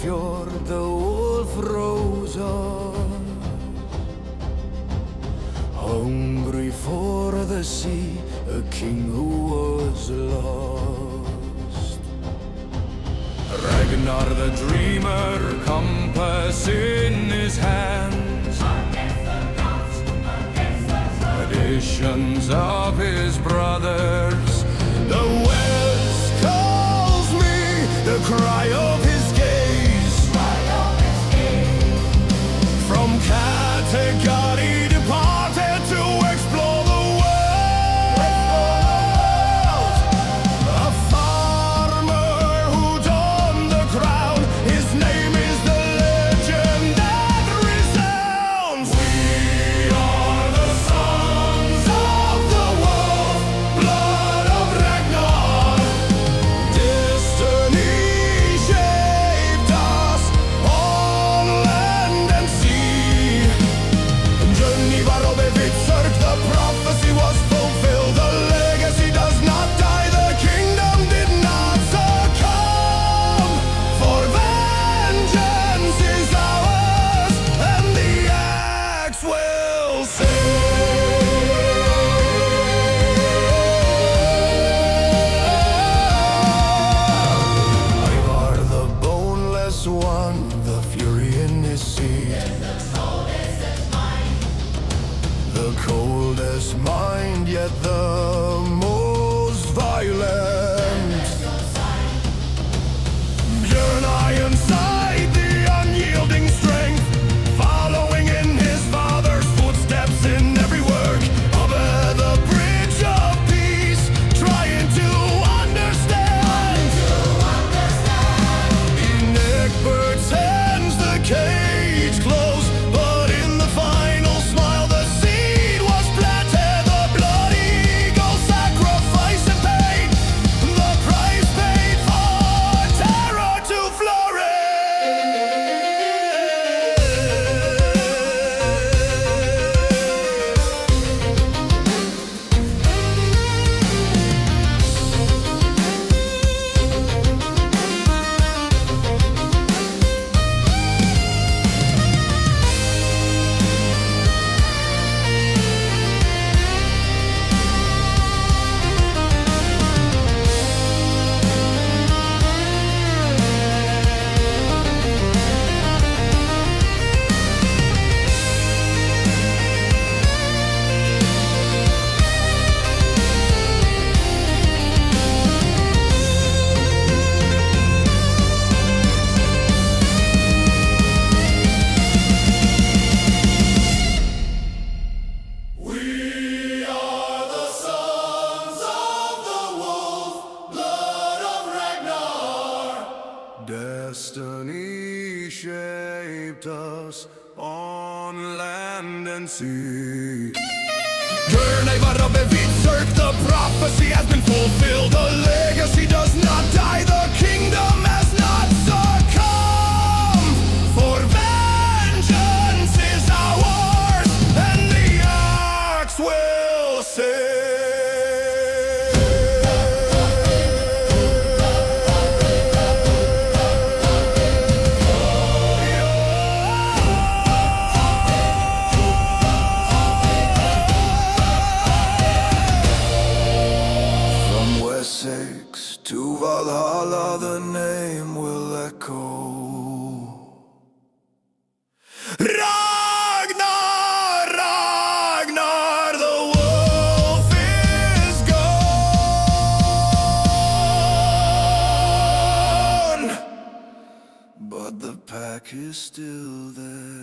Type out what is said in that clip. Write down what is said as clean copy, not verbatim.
fjord the wolf rose on, hungry for the sea, a king who was lost. Ragnar the dreamer, compass in his hands, additions of his brothers. The west calls me, the cry of his gaze. From Kattegat he departed to explore the world. A farmer who donned the crown, his name is the legend that resounds. We are the sons of the wolf, blood of Ragnar. Destiny shaped us on land and sea. Journey var obevitsert, the prophecy was fulfilled. The legacy does not die, the kingdom did not succumb. For vengeance is ours, and the axe will Ivar the boneless one, the fury in his seed. The coldest mind, yet the most violent. Björn Ironside, the unyielding strength, following in his father's footsteps in every work. Over the bridge of peace, trying to understand. In Egbert's hands, the cage closed, but in the final smile, the seed was planted. The blood eagle sacrifice and pain, the price paid for terror to We are the sons of the wolf, blood of Ragnar. Destiny shaped us on land and sea. Journey var obevitsert, the prophecy has been fulfilled. The legacy does not die, the kingdom has not succumbed. For vengeance is ours, and the axe will From Wessex to Valhalla, the name will echo. Ragnar, Ragnar, the wolf is gone, but the pack is still there.